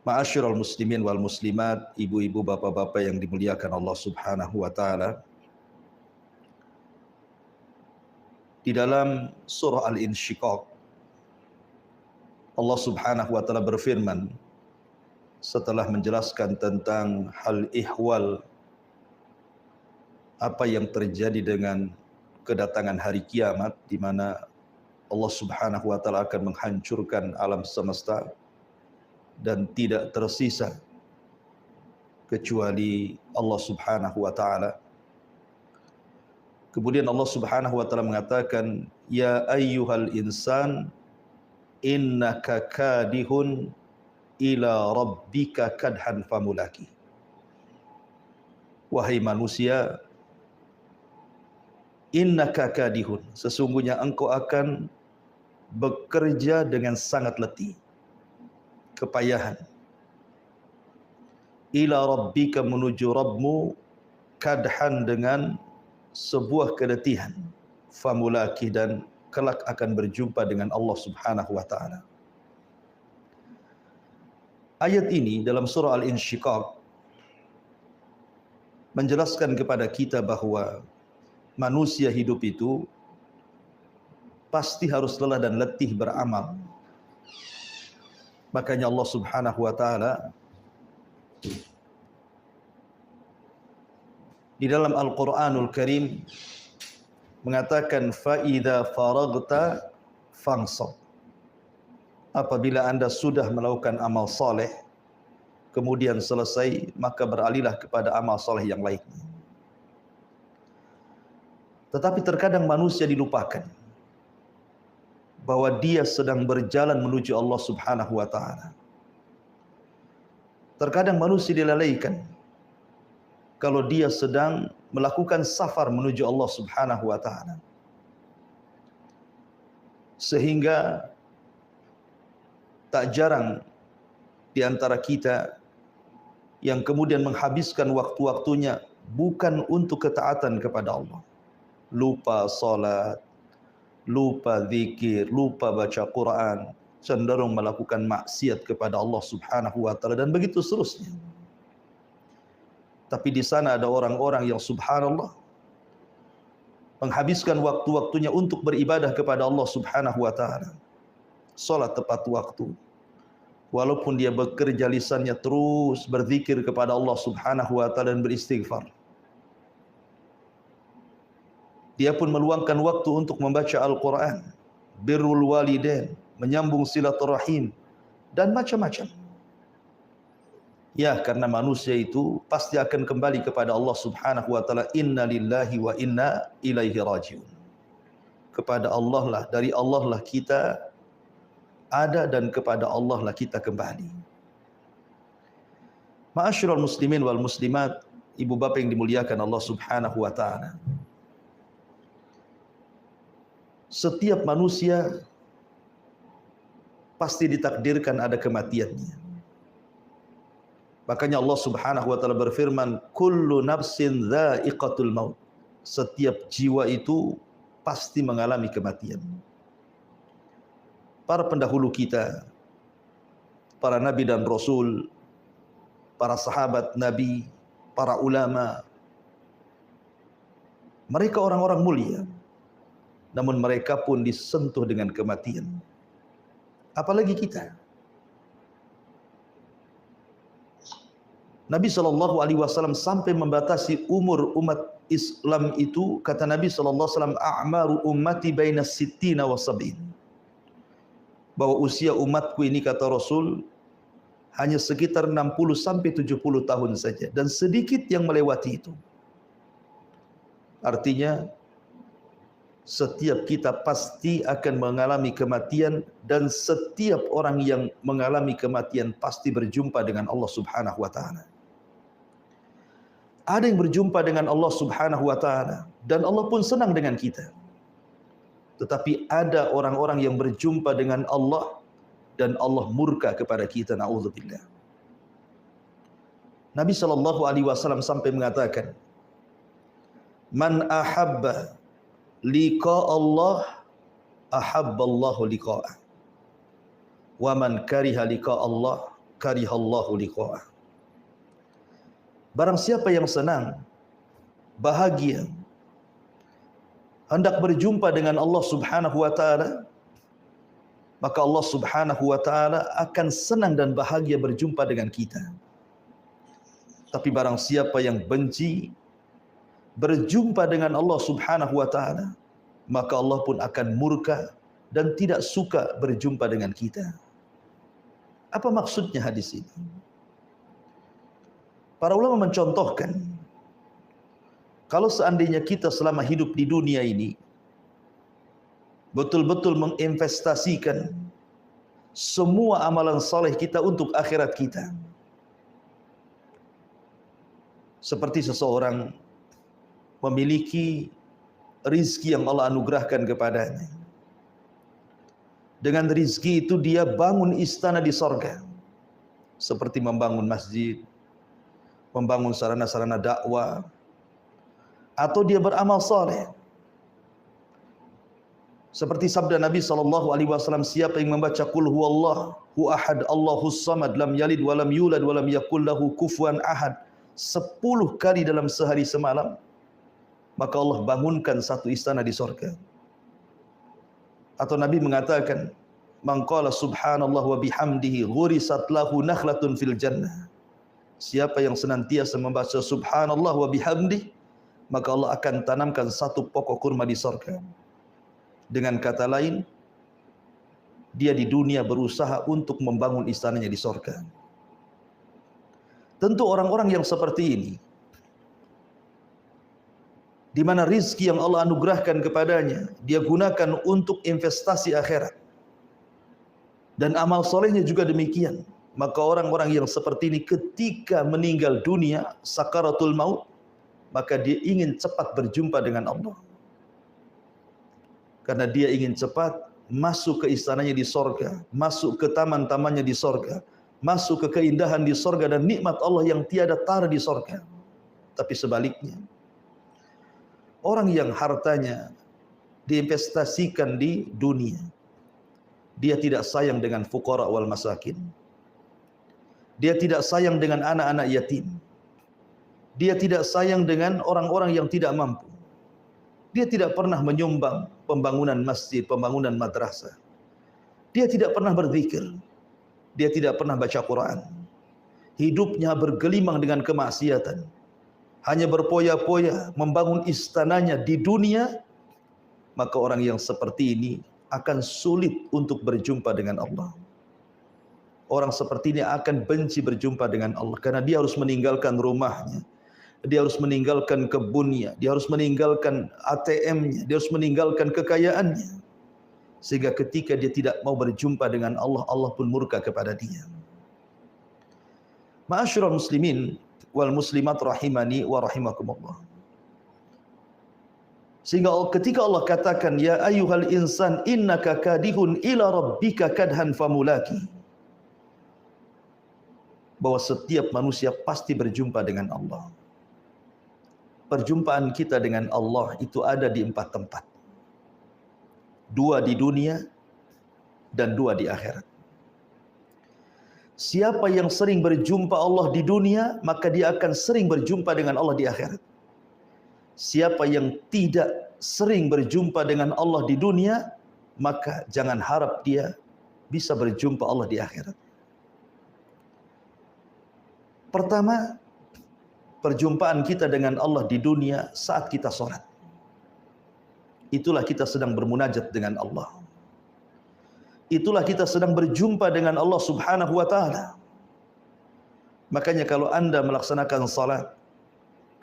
Ma'asyiral muslimin wal muslimat, ibu-ibu, bapak-bapak yang dimuliakan Allah Subhanahu wa taala. Di dalam surah Al-Insyiqaq, Allah Subhanahu wa taala berfirman setelah menjelaskan tentang hal ihwal apa yang terjadi dengan kedatangan hari kiamat, di mana Allah Subhanahu wa taala akan menghancurkan alam semesta dan tidak tersisa kecuali Allah Subhanahu wa taala. Kemudian Allah Subhanahu wa taala mengatakan, ya ayyuhal insan innaka kadihun ila rabbika kadhan famulaki. Wahai manusia, innaka kadihun, sesungguhnya engkau akan bekerja dengan sangat letih, kepayahan, ila rabbika, menuju Rabbmu, kadhan, dengan sebuah keletihan, famulaki, dan kelak akan berjumpa dengan Allah Subhanahu wa taala. Ayat ini dalam surah Al-Insyiqaq menjelaskan kepada kita bahwa manusia hidup itu pasti harus lelah dan letih beramal. Makanya Allah Subhanahu wa taala di dalam Al-Qur'anul Karim mengatakan, fa idza faragta fansab. Apabila Anda sudah melakukan amal saleh, kemudian selesai, maka beralihlah kepada amal saleh yang lain. Tetapi terkadang manusia dilupakan bahwa dia sedang berjalan menuju Allah Subhanahu wa taala. Terkadang manusia dilalaikan kalau dia sedang melakukan safar menuju Allah Subhanahu wa taala. Sehingga tak jarang di antara kita yang kemudian menghabiskan waktu-waktunya bukan untuk ketaatan kepada Allah. Lupa salat, lupa zikir, lupa baca Quran, cenderung melakukan maksiat kepada Allah Subhanahu wa taala, dan begitu seterusnya. Tapi di sana ada orang-orang yang subhanallah menghabiskan waktu-waktunya untuk beribadah kepada Allah Subhanahu wa taala. Salat tepat waktu. Walaupun dia bekerja, lisannya terus berzikir kepada Allah Subhanahu wa taala dan beristighfar. Dia pun meluangkan waktu untuk membaca Al-Quran, birrul walidain, menyambung silaturahim, dan macam-macam. Ya, karena manusia itu pasti akan kembali kepada Allah Subhanahu wa taala. Inna lillahi wa inna ilaihi rajiun. Kepada Allah lah, dari Allah lah kita ada, dan kepada Allah lah kita kembali. Ma'asyiral muslimin wal muslimat, ibu bapak yang dimuliakan Allah Subhanahu wa taala. Setiap manusia pasti ditakdirkan ada kematiannya. Makanya Allah Subhanahu wa taala berfirman, kullu nafsin dha'iqatul maut. Setiap jiwa itu pasti mengalami kematian. Para pendahulu kita, para nabi dan rasul, para sahabat nabi, para ulama, mereka orang-orang mulia, namun mereka pun disentuh dengan kematian. Apalagi kita. Nabi SAW sampai membatasi umur umat Islam itu, kata Nabi SAW, a'maru ummati baina sittina wa sab'in. Bahwa usia umatku ini, kata Rasul, hanya sekitar 60 sampai 70 tahun saja, dan sedikit yang melewati itu. Artinya setiap kita pasti akan mengalami kematian, dan setiap orang yang mengalami kematian pasti berjumpa dengan Allah Subhanahu wa taala. Ada yang berjumpa dengan Allah Subhanahu wa taala dan Allah pun senang dengan kita. Tetapi ada orang-orang yang berjumpa dengan Allah dan Allah murka kepada kita, naudzubillah. Nabi SAW sampai mengatakan, man ahabba liqa Allah ahabballahu liqa'ah, wa man kariha liqa Allah karihallahu liqa'ah. Barang siapa yang senang, bahagia, hendak berjumpa dengan Allah Subhanahu wa taala, maka Allah Subhanahu wa taala akan senang dan bahagia berjumpa dengan kita. Tapi barang siapa yang benci berjumpa dengan Allah Subhanahu wa taala, maka Allah pun akan murka dan tidak suka berjumpa dengan kita. Apa maksudnya hadis ini? Para ulama mencontohkan, kalau seandainya kita selama hidup di dunia ini betul-betul menginvestasikan semua amalan saleh kita untuk akhirat kita, seperti seseorang memiliki rizki yang Allah anugerahkan kepadanya. Dengan rizki itu dia bangun istana di sorga, seperti membangun masjid, membangun sarana-sarana dakwah, atau dia beramal saleh. Seperti sabda Nabi SAW, siapa yang membaca qul huwallahu ahad Allahus samad lam yalid walam yulad walam yakul lahu kufuwan ahad 10 kali dalam sehari semalam, maka Allah bangunkan satu istana di sorga. Atau Nabi mengatakan, man qala subhanallah wa bihamdihi ghurisat lahu nakhlatun fil jannah. Siapa yang senantiasa membaca subhanallah wa bihamdihi, maka Allah akan tanamkan satu pokok kurma di sorga. Dengan kata lain, dia di dunia berusaha untuk membangun istananya di sorga. Tentu orang-orang yang seperti ini, di mana rizki yang Allah anugerahkan kepadanya, dia gunakan untuk investasi akhirat. Dan amal solehnya juga demikian. Maka orang-orang yang seperti ini ketika meninggal dunia, sakaratul maut, maka dia ingin cepat berjumpa dengan Allah. Karena dia ingin cepat masuk ke istananya di sorga, masuk ke taman-tamannya di sorga, masuk ke keindahan di sorga dan nikmat Allah yang tiada tara di sorga. Tapi sebaliknya, orang yang hartanya diinvestasikan di dunia, dia tidak sayang dengan fuqara wal masakin. Dia tidak sayang dengan anak-anak yatim. Dia tidak sayang dengan orang-orang yang tidak mampu. Dia tidak pernah menyumbang pembangunan masjid, pembangunan madrasah. Dia tidak pernah berzikir. Dia tidak pernah baca Quran. Hidupnya bergelimang dengan kemaksiatan. Hanya berpoya-poya membangun istananya di dunia, maka orang yang seperti ini akan sulit untuk berjumpa dengan Allah. Orang seperti ini akan benci berjumpa dengan Allah, karena dia harus meninggalkan rumahnya, dia harus meninggalkan kebunnya, dia harus meninggalkan ATM-nya, dia harus meninggalkan kekayaannya. Sehingga ketika dia tidak mau berjumpa dengan Allah, Allah pun murka kepada dia. Ma'asyiral muslimin wal muslimat rahimani wa rahimakumullah. Sehingga ketika Allah katakan, ya ayyuhal insan innaka kadihun ila rabbika kadhan famulaki, bahwa setiap manusia pasti berjumpa dengan Allah. Perjumpaan kita dengan Allah itu ada di 4 tempat. 2 di dunia dan 2 di akhirat. Siapa yang sering berjumpa Allah di dunia, maka dia akan sering berjumpa dengan Allah di akhirat. Siapa yang tidak sering berjumpa dengan Allah di dunia, maka jangan harap dia bisa berjumpa Allah di akhirat. Pertama, perjumpaan kita dengan Allah di dunia saat kita sholat. Itulah kita sedang bermunajat dengan Allah. Itulah kita sedang berjumpa dengan Allah Subhanahu wa ta'ala. Makanya kalau Anda melaksanakan salat,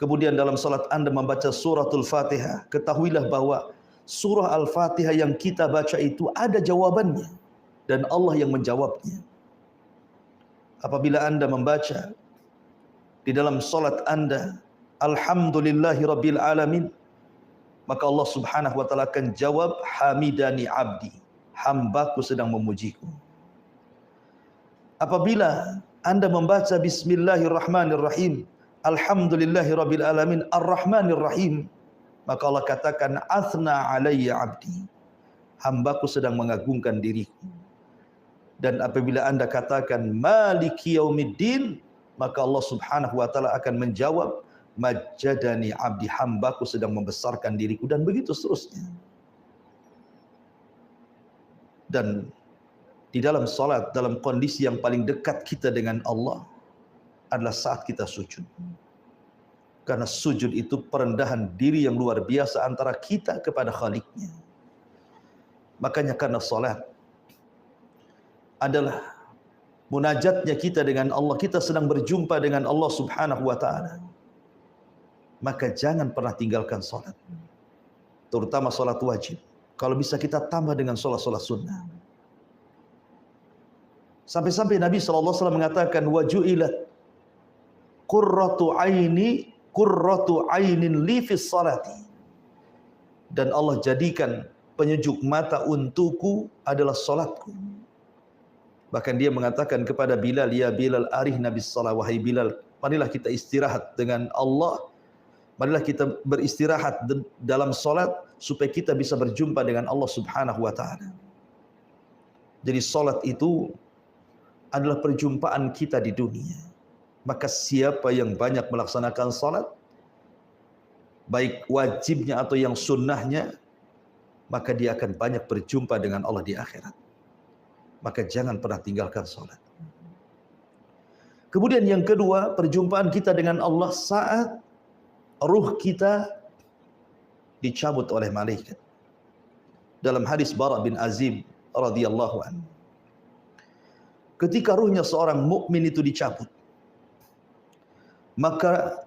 kemudian dalam salat Anda membaca suratul Fatihah, ketahuilah bahwa surah Al-Fatihah yang kita baca itu ada jawabannya, dan Allah yang menjawabnya. Apabila Anda membaca di dalam salat Anda, alhamdulillahi rabbil alamin, maka Allah Subhanahu wa ta'ala akan jawab, hamidani abdi, hambaku sedang memujiku. Apabila Anda membaca bismillahirrahmanirrahim, alhamdulillahi rabbil alamin, arrahmanir rahim, maka Allah katakan, athna alayya abdi, hambaku sedang mengagungkan diriku. Dan apabila Anda katakan Maliki Yaumiddin, maka Allah Subhanahu wa taala akan menjawab, Majjadani abdi, hambaku sedang membesarkan diriku, dan begitu seterusnya. Dan di dalam salat, dalam kondisi yang paling dekat kita dengan Allah adalah saat kita sujud. Karena sujud itu perendahan diri yang luar biasa antara kita kepada Khaliqnya. Makanya karena salat adalah munajatnya kita dengan Allah, kita sedang berjumpa dengan Allah Subhanahu wa taala. Maka jangan pernah tinggalkan salat. Terutama salat wajib. Kalau bisa kita tambah dengan salat-salat sunnah. Sampai-sampai Nabi SAW mengatakan, waju'ilat qurratu ainin li fis salati. Dan Allah jadikan penyejuk mata untukku adalah salatku. Bahkan dia mengatakan kepada Bilal, ya Bilal arihna bis shalah, wahai Bilal, marilah kita istirahat dengan Allah. Marilah kita beristirahat dalam salat supaya kita bisa berjumpa dengan Allah Subhanahu wa taala. Jadi salat itu adalah perjumpaan kita di dunia. Maka siapa yang banyak melaksanakan salat, baik wajibnya atau yang sunnahnya, maka dia akan banyak berjumpa dengan Allah di akhirat. Maka jangan pernah tinggalkan salat. Kemudian yang kedua, perjumpaan kita dengan Allah saat ruh kita dicabut oleh malaikat. Dalam hadis Bara bin Azib radhiyallahu anhu, ketika ruhnya seorang mukmin itu dicabut, maka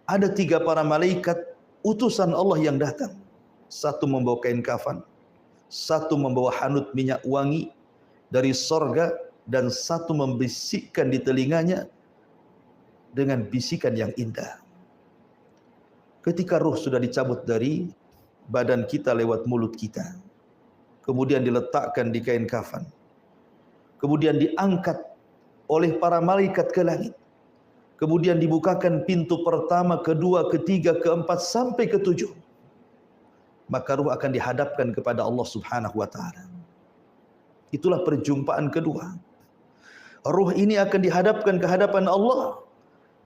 ada 3 para malaikat utusan Allah yang datang. Satu membawa kain kafan, satu membawa hanut minyak wangi dari sorga, dan satu membisikkan di telinganya dengan bisikan yang indah. Ketika ruh sudah dicabut dari badan kita lewat mulut kita, kemudian diletakkan di kain kafan, kemudian diangkat oleh para malaikat ke langit, kemudian dibukakan pintu pertama, kedua, ketiga, keempat, sampai ketujuh, maka ruh akan dihadapkan kepada Allah Subhanahu wa taala. Itulah perjumpaan kedua. Ruh ini akan dihadapkan ke hadapan Allah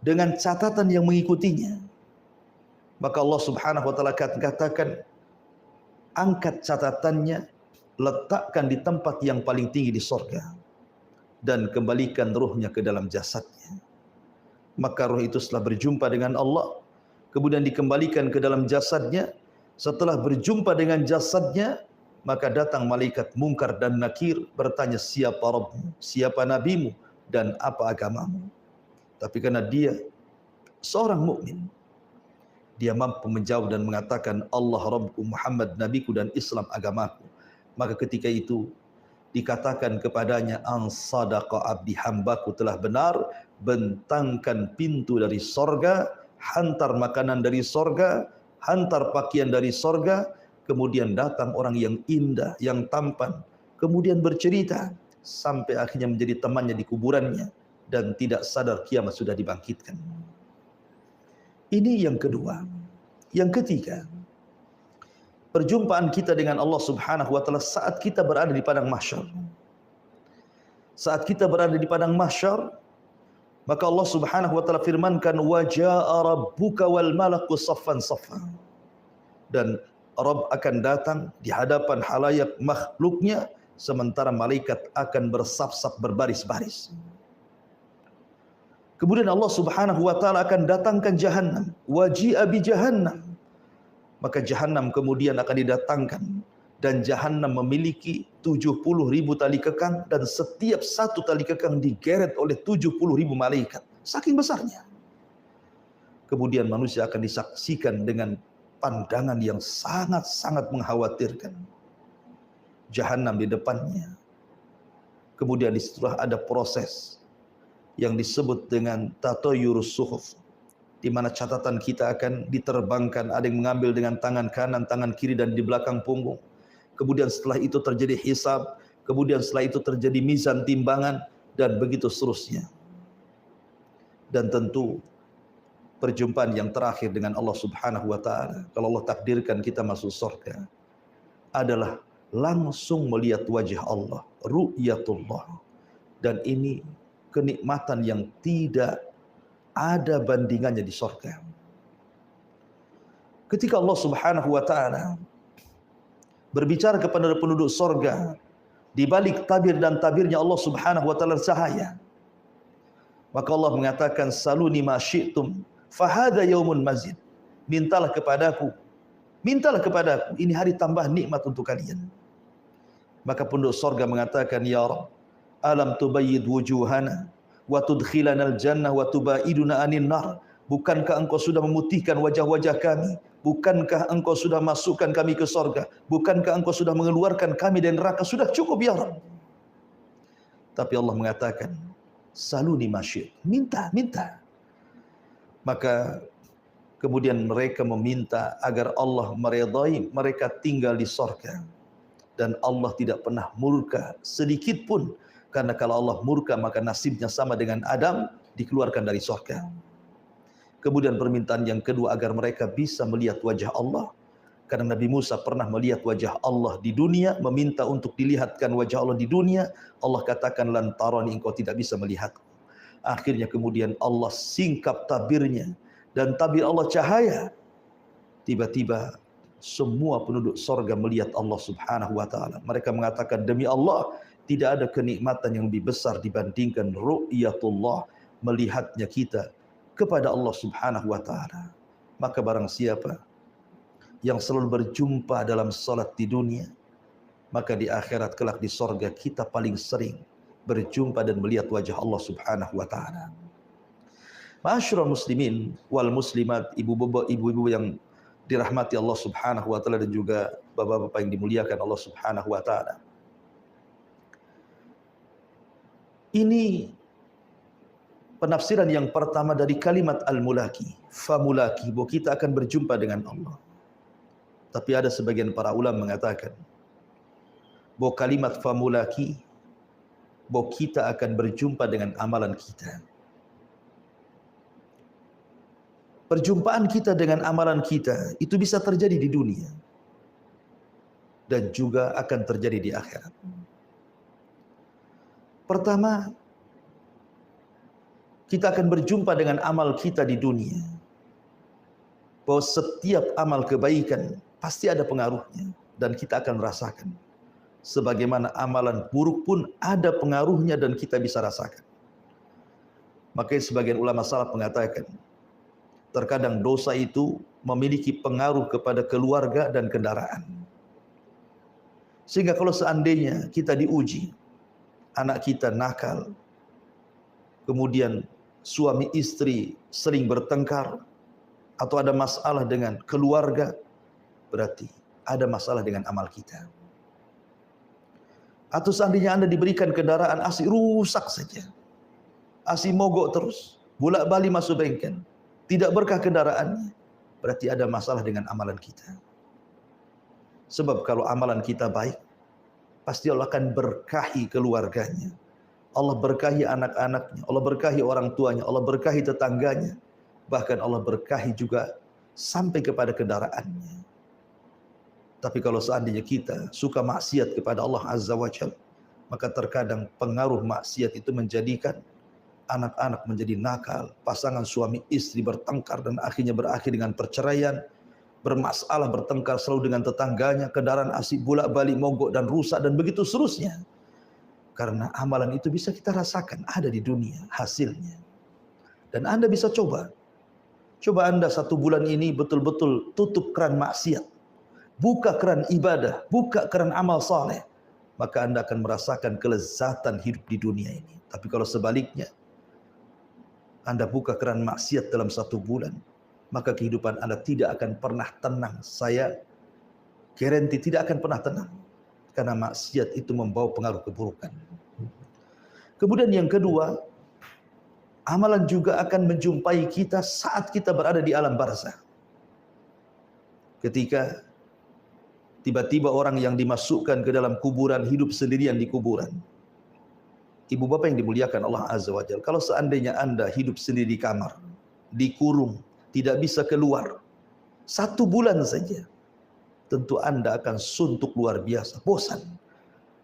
dengan catatan yang mengikutinya. Maka Allah Subhanahu wa taala katakan, angkat catatannya, letakkan di tempat yang paling tinggi di surga, dan kembalikan ruhnya ke dalam jasadnya. Maka ruh itu setelah berjumpa dengan Allah, kemudian dikembalikan ke dalam jasadnya. Setelah berjumpa dengan jasadnya, maka datang malaikat Munkar dan Nakir bertanya, siapa Rabbmu, siapa Nabimu, dan apa agamamu. Tapi karena dia seorang mukmin, dia mampu menjawab dan mengatakan, Allah Rabbku, Muhammad Nabiku, dan Islam agamaku. Maka ketika itu dikatakan kepadanya, an sadaqa abdi, hambaku telah benar, bentangkan pintu dari sorga, hantar makanan dari sorga, hantar pakaian dari sorga. Kemudian datang orang yang indah, yang tampan, kemudian bercerita sampai akhirnya menjadi temannya di kuburannya dan tidak sadar kiamat sudah dibangkitkan. Ini yang kedua. Yang ketiga, perjumpaan kita dengan Allah Subhanahu wa taala saat kita berada di padang mahsyar. Saat kita berada di padang mahsyar, maka Allah Subhanahu wa taala firmankan, wa jaa rabbuka wal malaku saffan saffa. Dan Rabb akan datang di hadapan halayak makhluknya, sementara malaikat akan bersaf-saf berbaris-baris. Kemudian Allah Subhanahu wa taala akan datangkan Jahannam, waji'a bi Jahannam. Maka Jahannam kemudian akan didatangkan, dan Jahannam memiliki 70.000 tali kekang, dan setiap satu tali kekang digeret oleh 70.000 malaikat. Saking besarnya. Kemudian manusia akan disaksikan dengan pandangan yang sangat-sangat mengkhawatirkan. Jahannam di depannya. Kemudian disitulah ada proses yang disebut dengan tatoyurus suhuf, di mana catatan kita akan diterbangkan, ada yang mengambil dengan tangan kanan, tangan kiri, dan di belakang punggung. Kemudian setelah itu terjadi hisab, kemudian setelah itu terjadi mizan timbangan, dan begitu seterusnya. Dan tentu perjumpaan yang terakhir dengan Allah Subhanahu wa taala, kalau Allah takdirkan kita masuk surga, adalah langsung melihat wajah Allah, ru'yatullah. Dan ini kenikmatan yang tidak ada bandingannya di surga. Ketika Allah Subhanahu wa taala berbicara kepada penduduk surga, di balik tabir dan tabirnya Allah Subhanahu wa taala cahaya. Maka Allah mengatakan, saluni ma syi'tum fahada yaumun mazid. Mintalah kepadaku, ini hari tambah nikmat untuk kalian. Maka penduduk surga mengatakan, ya Rabb, alam tubayyid wujuhana wa tudkhilana al-jannah wa tubaiduna anin nar. Bukankah engkau sudah memutihkan wajah-wajah kami? Bukankah engkau sudah masukkan kami ke surga? Bukankah engkau sudah mengeluarkan kami dari neraka? Sudah cukup ya Rabb. Tapi Allah mengatakan, saluni masyid, minta. Maka kemudian mereka meminta agar Allah meridai mereka tinggal di surga. Dan Allah tidak pernah murka sedikit pun. Karena kalau Allah murka maka nasibnya sama dengan Adam, dikeluarkan dari surga. Kemudian permintaan yang kedua agar mereka bisa melihat wajah Allah. Karena Nabi Musa pernah melihat wajah Allah di dunia, meminta untuk dilihatkan wajah Allah di dunia. Allah katakan, lan tarani, engkau tidak bisa melihatku. Akhirnya kemudian Allah singkap tabirnya, dan tabir Allah cahaya. Tiba-tiba semua penduduk surga melihat Allah Subhanahu wa taala. Mereka mengatakan, demi Allah, tidak ada kenikmatan yang lebih besar dibandingkan ru'yatullah, melihatnya kita kepada Allah Subhanahu wa taala. Maka barang siapa yang selalu berjumpa dalam salat di dunia, maka di akhirat kelak di surga kita paling sering berjumpa dan melihat wajah Allah Subhanahu wa taala. Ma'asyiral muslimin wal muslimat, ibu-ibu yang dirahmati Allah Subhanahu wa taala dan juga bapak-bapak yang dimuliakan Allah Subhanahu wa taala. Ini penafsiran yang pertama dari kalimat al-mulaki, famulaki, bahwa kita akan berjumpa dengan Allah. Tapi ada sebagian para ulama mengatakan bahwa kalimat famulaki, bahwa kita akan berjumpa dengan amalan kita. Perjumpaan kita dengan amalan kita itu bisa terjadi di dunia dan juga akan terjadi di akhirat. Pertama, kita akan berjumpa dengan amal kita di dunia. Bahwa setiap amal kebaikan pasti ada pengaruhnya dan kita akan rasakan. Sebagaimana amalan buruk pun ada pengaruhnya dan kita bisa rasakan. Makanya sebagian ulama salaf mengatakan, terkadang dosa itu memiliki pengaruh kepada keluarga dan kendaraan. Sehingga kalau seandainya kita diuji, anak kita nakal, kemudian suami istri sering bertengkar, atau ada masalah dengan keluarga, berarti ada masalah dengan amal kita. Atau seandainya Anda diberikan kendaraan asli rusak saja, asli mogok terus, bolak-balik masuk bengkel, tidak berkah kendaraannya, berarti ada masalah dengan amalan kita. Sebab kalau amalan kita baik, pasti Allah akan berkahi keluarganya, Allah berkahi anak-anaknya, Allah berkahi orang tuanya, Allah berkahi tetangganya, bahkan Allah berkahi juga sampai kepada kendaraannya. Tapi kalau seandainya kita suka maksiat kepada Allah Azza wa Jalla, maka terkadang pengaruh maksiat itu menjadikan anak-anak menjadi nakal, pasangan suami istri bertengkar dan akhirnya berakhir dengan perceraian, bermasalah, bertengkar selalu dengan tetangganya, kendaraan asik bolak-balik mogok dan rusak dan begitu seterusnya. Karena amalan itu bisa kita rasakan ada di dunia hasilnya. Dan Anda bisa coba. Coba Anda 1 bulan ini betul-betul tutup keran maksiat, buka keran ibadah, buka keran amal saleh, maka Anda akan merasakan kelezatan hidup di dunia ini. Tapi kalau sebaliknya, Anda buka keran maksiat dalam 1 bulan, maka kehidupan Anda tidak akan pernah tenang. Saya garanti tidak akan pernah tenang. Karena maksiat itu membawa pengaruh keburukan. Kemudian yang kedua, amalan juga akan menjumpai kita saat kita berada di alam barzakh. Ketika tiba-tiba orang yang dimasukkan ke dalam kuburan hidup sendirian di kuburan. Ibu bapak yang dimuliakan Allah Azza wa Jalla, kalau seandainya Anda hidup sendiri di kamar, dikurung, tidak bisa keluar 1 bulan saja, tentu Anda akan suntuk luar biasa, bosan.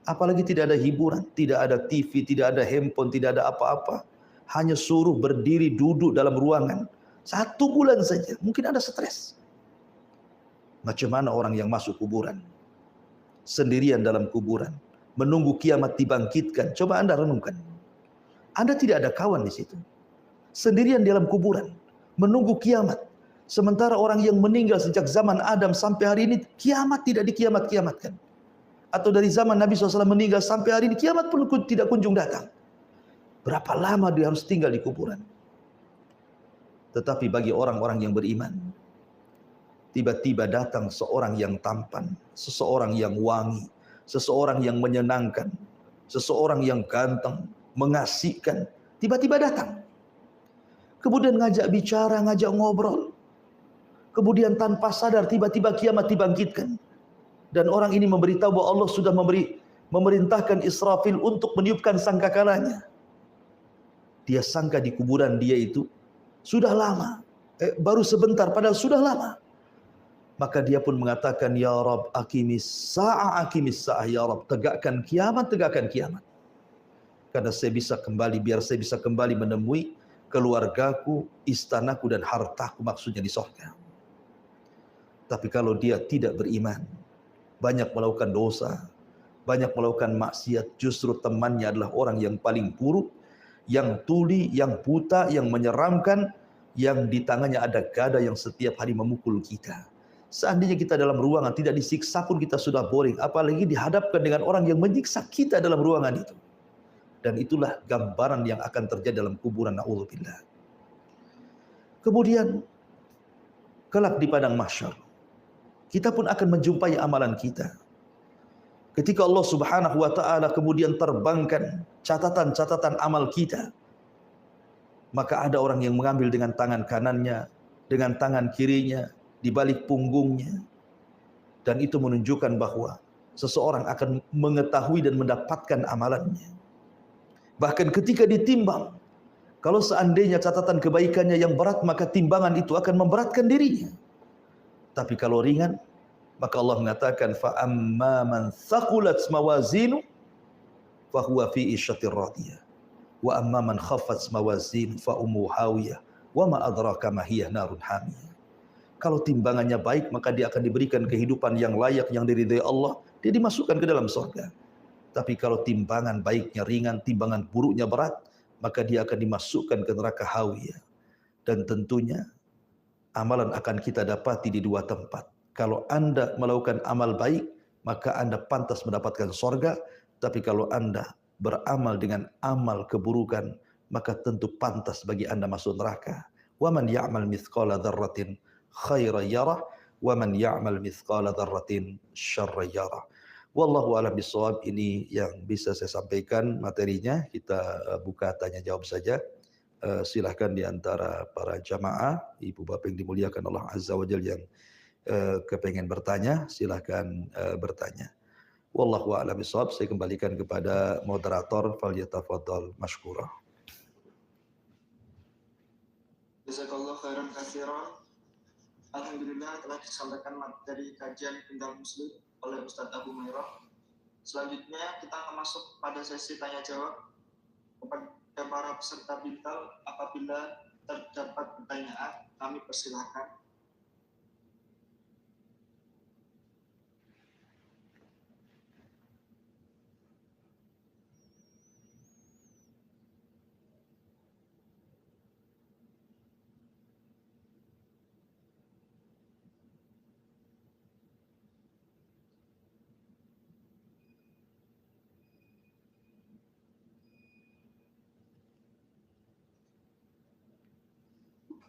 Apalagi tidak ada hiburan, tidak ada TV, tidak ada handphone, tidak ada apa-apa. Hanya suruh berdiri duduk dalam ruangan. 1 bulan saja, mungkin ada stres. Macam mana orang yang masuk kuburan? Sendirian dalam kuburan. Menunggu kiamat dibangkitkan. Coba Anda renungkan. Anda tidak ada kawan di situ. Sendirian di dalam kuburan. Menunggu kiamat. Sementara orang yang meninggal sejak zaman Adam sampai hari ini, kiamat tidak dikiamat-kiamatkan. Atau dari zaman Nabi SAW meninggal sampai hari ini, kiamat pun tidak kunjung datang. Berapa lama dia harus tinggal di kuburan? Tetapi bagi orang-orang yang beriman, tiba-tiba datang seorang yang tampan, seseorang yang wangi, seseorang yang menyenangkan, seseorang yang ganteng, mengasihkan, tiba-tiba datang. Kemudian ngajak bicara, ngajak ngobrol. Kemudian tanpa sadar tiba-tiba kiamat dibangkitkan. Dan orang ini memberitahu bahwa Allah sudah memerintahkan Israfil untuk meniupkan sangkakalanya. Dia sangka di kuburan dia itu sudah lama, baru sebentar, padahal sudah lama. Maka dia pun mengatakan, Ya Rab, aqimis sa'ah, ya Rab, tegakkan kiamat, tegakkan kiamat. Karena saya bisa kembali, biar saya bisa kembali menemui keluargaku, istanaku, dan hartaku, maksudnya di surga. Tapi kalau dia tidak beriman, banyak melakukan dosa, banyak melakukan maksiat, justru temannya adalah orang yang paling buruk, yang tuli, yang buta, yang menyeramkan, yang di tangannya ada gada yang setiap hari memukul kita. Seandainya kita dalam ruangan tidak disiksa pun kita sudah boring, apalagi dihadapkan dengan orang yang menyiksa kita dalam ruangan itu. Dan itulah gambaran yang akan terjadi dalam kuburan, na'udzubillah. Kemudian kelak di padang mahsyar, kita pun akan menjumpai amalan kita. Ketika Allah Subhanahu wa taala kemudian terbangkan catatan-catatan amal kita, maka ada orang yang mengambil dengan tangan kanannya, dengan tangan kirinya, di balik punggungnya. Dan itu menunjukkan bahwa seseorang akan mengetahui dan mendapatkan amalannya. Bahkan ketika ditimbang, kalau seandainya catatan kebaikannya yang berat, maka timbangan itu akan memberatkan dirinya. Tapi kalau ringan, maka Allah mengatakan, فَأَمَّا مَنْ ثَقُلَتْ مَوَازِينُ فَهُوَ فِي عِيشَةٍ رَاضِيَةٍ وَأَمَّا مَنْ خَفَّتْ مَوَازِينُ فَأُمُّهُ هَاوِيَةٌ وَمَا أَدْرَاكَ مَا هِيَ نَارٌ حَامِيَةٌ. Kalau timbangannya baik, maka dia akan diberikan kehidupan yang layak, yang diridai Allah, dia dimasukkan ke dalam surga. Tapi kalau timbangan baiknya ringan, timbangan buruknya berat, maka dia akan dimasukkan ke neraka hawiyah. Dan tentunya amalan akan kita dapati di 2 tempat. Kalau Anda melakukan amal baik, maka Anda pantas mendapatkan surga. Tapi kalau Anda beramal dengan amal keburukan, maka tentu pantas bagi Anda masuk neraka. وَمَنْ يَعْمَلْ مِثْقَالَ ذَرَّةٍ خَيْرًا يَرَهُ وَمَنْ يَعْمَلْ مِثْقَالَ ذَرَّةٍ شَرًّا يَرَهُ. Wallahu a'lam bishawab. Ini yang bisa saya sampaikan materinya. Kita buka tanya jawab saja. Silahkan di antara para jamaah, ibu bapak yang dimuliakan Allah Azza wa Jalla, yang kepengen bertanya, silahkan bertanya. Wallahu a'lam bishawab. Saya kembalikan kepada moderator, falyatafaddal mashkura. Jazakallahu khairan katsiran. Alhamdulillah telah disampaikan materi kajian Bintang Muslim oleh Ustadz Abu Mairah. Selanjutnya kita masuk pada sesi tanya jawab kepada para peserta Bintal. Apabila terdapat pertanyaan, kami persilahkan.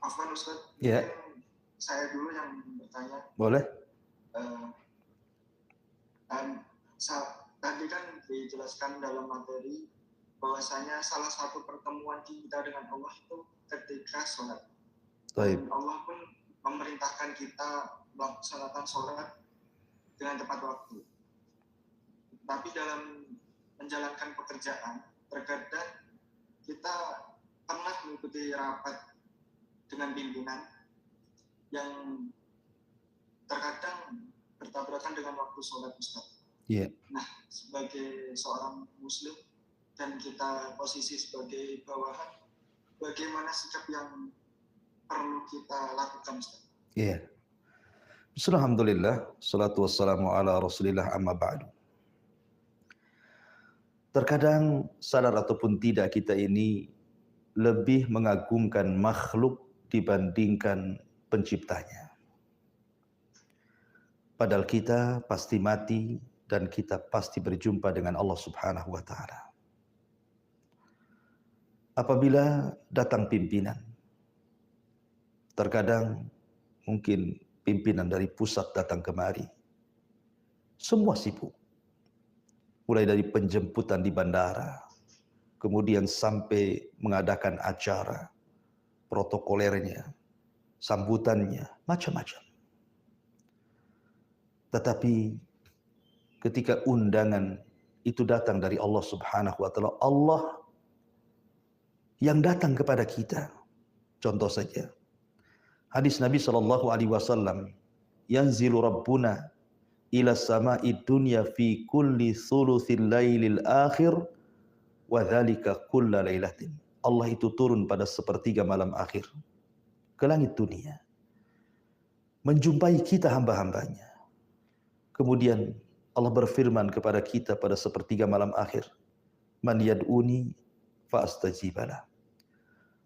Afwan Ustaz, Ya. Saya dulu yang bertanya. Boleh. Tadi kan dijelaskan dalam materi bahwasanya salah satu pertemuan kita dengan Allah itu ketika sholat. Dan Allah pun memerintahkan kita melaksanakan sholat dengan tepat waktu. Tapi dalam menjalankan pekerjaan, terkadang kita pernah mengikuti rapat dengan pimpinan yang terkadang bertabrakan dengan waktu sholat Ustaz. Yeah. Nah, sebagai seorang muslim dan kita posisi sebagai bawahan, bagaimana sikap yang perlu kita lakukan, Ustaz? Iya. Alhamdulillah, salatu wassalamu ala Rasulillah, amma ba'du. Terkadang sadar ataupun tidak kita ini lebih mengagungkan makhluk dibandingkan penciptanya. Padahal kita pasti mati dan kita pasti berjumpa dengan Allah Subhanahu wa taala. Apabila datang pimpinan, terkadang mungkin pimpinan dari pusat datang kemari, semua sibuk. Mulai dari penjemputan di bandara, kemudian sampai mengadakan acara, protokolernya, sambutannya, macam-macam. Tetapi ketika undangan itu datang dari Allah Subhanahu wa taala, Allah yang datang kepada kita. Contoh saja, hadis Nabi sallallahu alaihi wasallam, yanzilu rabbuna ila sama'i dunya fi kulli thuluthil lailil akhir wa dzalika kulla lailatin. Allah itu turun pada sepertiga malam akhir ke langit dunia, menjumpai kita hamba-hambanya. Kemudian Allah berfirman kepada kita pada sepertiga malam akhir, man yad'uni fa astajibalah,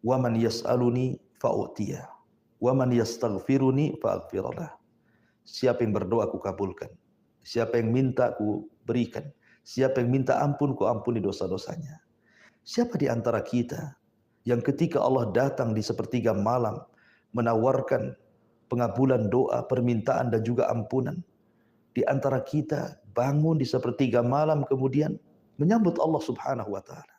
wa man yas'aluni fa u'tiyah, wa man yastaghfiruni fa aghfirlah. Siapa yang berdoa ku kabulkan, siapa yang minta ku berikan, siapa yang minta ampun ku ampuni dosa-dosanya. Siapa di antara kita yang ketika Allah datang di sepertiga malam menawarkan pengabulan doa, permintaan dan juga ampunan, di antara kita bangun di sepertiga malam kemudian menyambut Allah Subhanahu wa taala.